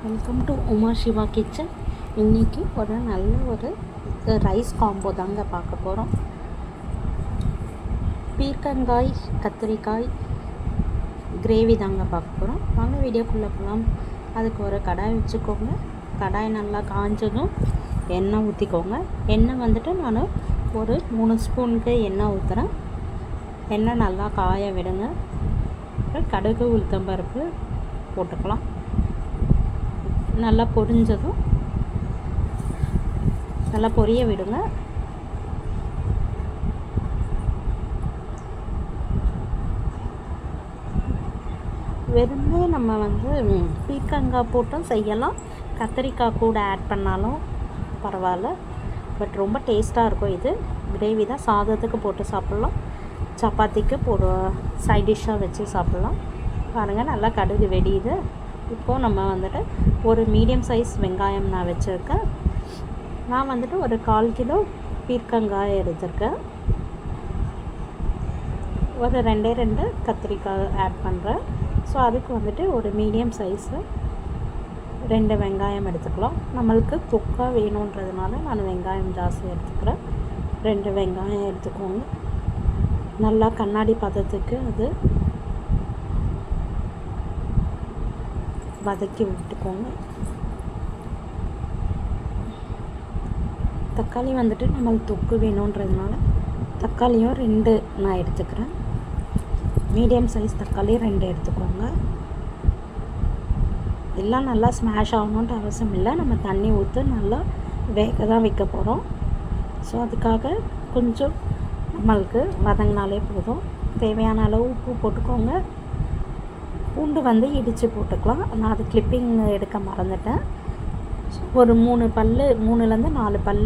Welcome to Uma Siva kitchen. இன்றைக்கி ஒரு நல்ல ஒரு ரைஸ் காம்போ தாங்க பார்க்க போகிறோம். பீர்க்கங்காய் கத்திரிக்காய் கிரேவி தாங்க பார்க்க போகிறோம். வாங்க வீடியோக்குள்ளே போகலாம். அதுக்கு ஒரு கடாய் வச்சுக்கோங்க. கடாய் நல்லா காஞ்சதும் எண்ணெய் ஊற்றிக்கோங்க. எண்ணெய் வந்துட்டு நான் ஒரு 3 ஸ்பூனுக்கு எண்ணெய் ஊற்றுறேன். எண்ணெய் நல்லா காய விடுங்க. கடுகு உளுத்தம்பருப்பு போட்டுக்கலாம். நல்லா பொரிஞ்சதும் நல்லா பொரிய விடுங்க. வெறுமே நம்ம பீர்க்கங்காய் போட்டும் செய்யலாம், கத்திரிக்காய் கூட ஆட் பண்ணாலும் பரவாயில்ல. பட் ரொம்ப டேஸ்ட்டாக இருக்கும். இது கிரேவி தான். சாதத்துக்கு போட்டு சாப்பிட்லாம், சப்பாத்திக்கு சைட் டிஷ்ஷாக வச்சு சாப்பிட்லாம். பாருங்கள், நல்லா கடுகு வெடியுது. இப்போது நம்ம ஒரு மீடியம் சைஸ் வெங்காயம் நான் வச்சுருக்கேன். நான் ஒரு 1/4 கிலோ பீர்க்கங்காய் எடுத்திருக்கேன். ஒரு 2 கத்திரிக்காய் ஆட் பண்ணுறேன். ஸோ அதுக்கு ஒரு மீடியம் சைஸு 2 வெங்காயம் எடுத்துக்கலாம். நம்மளுக்கு தொக்கா வேணுன்றதுனால நான் வெங்காயம் ஜாஸ்தி எடுத்துக்கிறேன். 2 வெங்காயம் எடுத்துக்கோங்க. நல்லா கண்ணாடி பதத்துக்கு அது வதக்கி விட்டுக்கோங்க. தக்காளி நம்மளுக்கு தொக்கு வேணுன்றதுனால தக்காளியும் 2 நான் எடுத்துக்கிறேன். மீடியம் சைஸ் தக்காளி 2 எடுத்துக்கோங்க. எல்லாம் நல்லா ஸ்மாஷ் ஆகணுன்ட்டு அவசியம் இல்லை. நம்ம தண்ணி ஊற்றி நல்லா வேக தான் வைக்க போகிறோம். ஸோ அதுக்காக கொஞ்சம் நம்மளுக்கு வதங்கினாலே போதும். தேவையான அளவு உப்பு போட்டுக்கோங்க. பூண்டு இடித்து போட்டுக்கலாம். நான் அது கிளிப்பிங் எடுக்க மறந்துட்டேன். ஒரு 3லேருந்து 4 பல்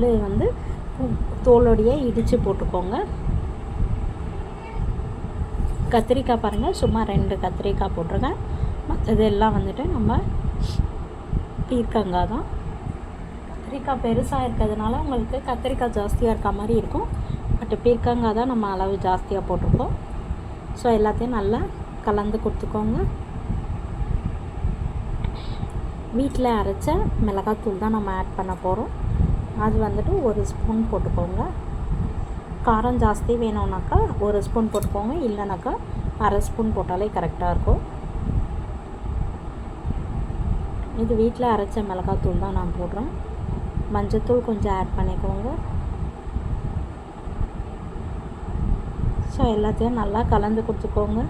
தோலோடையே இடித்து போட்டுக்கோங்க. கத்திரிக்காய் பாருங்கள், சும்மா 2 கத்திரிக்காய் போட்டிருக்கேன். மற்றது எல்லாம் நம்ம பீர்க்கங்காய் தான். கத்திரிக்காய் பெருசாக இருக்கிறதுனால உங்களுக்கு கத்திரிக்காய் ஜாஸ்தியாக இருக்க மாதிரி இருக்கும். பட் பீர்க்கங்காய் தான் நம்ம அளவு ஜாஸ்தியாக போட்டிருக்கோம். ஸோ எல்லாத்தையும் நல்லா கலந்து கொடுத்துக்கோங்க. வீட்டில் அரைச்ச மிளகாத்தூள் தான் நம்ம ஆட் பண்ண போகிறோம். அது 1 ஸ்பூன் போட்டுக்கோங்க. காரம் ஜாஸ்தி வேணும்னாக்கா 1 ஸ்பூன் போட்டுக்கோங்க. இல்லைனாக்கா 1/2 ஸ்பூன் போட்டாலே கரெக்டாக இருக்கும். இது வீட்டில் அரைச்ச மிளகாத்தூள் தான் நான் போடுறேன். மஞ்சத்தூள் கொஞ்சம் ஆட் பண்ணிக்கோங்க. ஸோ எல்லாத்தையும் நல்லா கலந்து கொடுத்துக்கோங்க.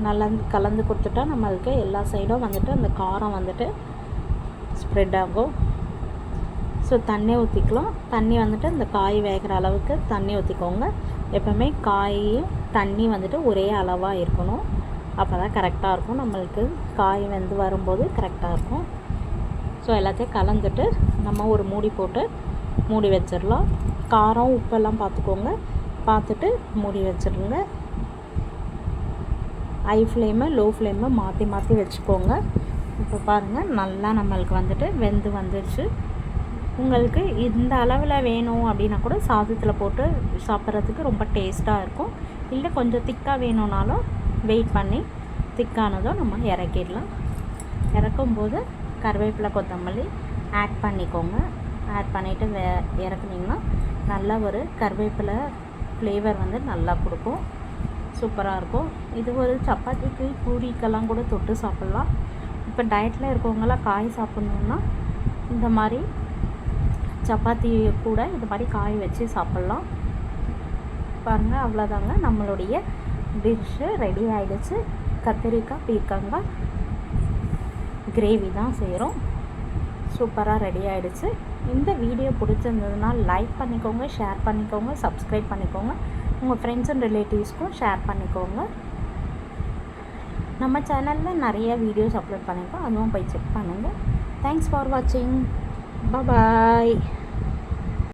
நல்லா கலந்து கொடுத்துட்டா நம்மளுக்கு எல்லா சைடும் அந்த காரம் ஸ்ப்ரெட் ஆகும். ஸோ தண்ணி ஊற்றிக்கலாம். தண்ணி இந்த காய் வேகிற அளவுக்கு தண்ணி ஊற்றிக்கோங்க. எப்போவுமே காயும் தண்ணி ஒரே அளவாக இருக்கணும். அப்போ தான் கரெக்டாக இருக்கும். நம்மளுக்கு காய் வெந்து வரும்போது கரெக்டாக இருக்கும். ஸோ எல்லாத்தையும் கலந்துட்டு நம்ம ஒரு மூடி போட்டு மூடி வச்சிடலாம். காரம் உப்பெல்லாம் பார்த்துக்கோங்க. பார்த்துட்டு மூடி வச்சிடுங்க. ஹை ஃப்ளேமு லோ ஃப்ளேமு மாற்றி மாற்றி வச்சுக்கோங்க. இப்போ பாருங்கள், நல்லா நம்மளுக்கு வெந்து வந்துடுச்சு. உங்களுக்கு இந்த அளவில் வேணும் அப்படின்னா கூட சாதத்தில் போட்டு சாப்பிட்றதுக்கு ரொம்ப டேஸ்ட்டாக இருக்கும். இல்லை கொஞ்சம் திக்காக வேணும்னாலும் வெயிட் பண்ணி திக்கானதும் நம்ம இறக்கிடலாம். இறக்கும்போது கருவேப்பிலை கொத்தமல்லி ஆட் பண்ணிக்கோங்க. ஆட் பண்ணிவிட்டு இறக்குனிங்கன்னா நல்லா ஒரு கருவேப்பிலை ஃப்ளேவர் நல்லா கொடுக்கும். சூப்பராக இருக்கும். இது ஒரு சப்பாத்திக்கு பூரிக்கெல்லாம் கூட தொட்டு சாப்பிட்லாம். இப்போ டயட்டில் இருக்கவங்களாம் காய் சாப்பிட்ணுன்னா இந்த மாதிரி சப்பாத்தி கூட இந்த மாதிரி காய் வச்சு சாப்பிட்லாம். பாருங்கள், அவ்வளோதாங்க, நம்மளுடைய டிஷ்ஷு ரெடி ஆகிடுச்சு. கத்திரிக்காய் பீர்க்கங்காய் கிரேவி தான் செய்கிறோம். சூப்பராக ரெடி ஆகிடுச்சு. இந்த வீடியோ பிடிச்சிருந்ததுன்னா லைக் பண்ணிக்கோங்க, ஷேர் பண்ணிக்கோங்க, சப்ஸ்கிரைப் பண்ணிக்கோங்க. உங்கள் ஃப்ரெண்ட்ஸ் அண்ட் ரிலேட்டிவ்ஸ்க்கும் ஷேர் பண்ணிக்கோங்க. நம்ம சேனலில் நிறைய வீடியோஸ் அப்லோட் பண்ணியிருக்கோம், அதுவும் போய் செக் பண்ணுங்கள். தேங்க்ஸ் ஃபார் வாட்சிங். பாய்.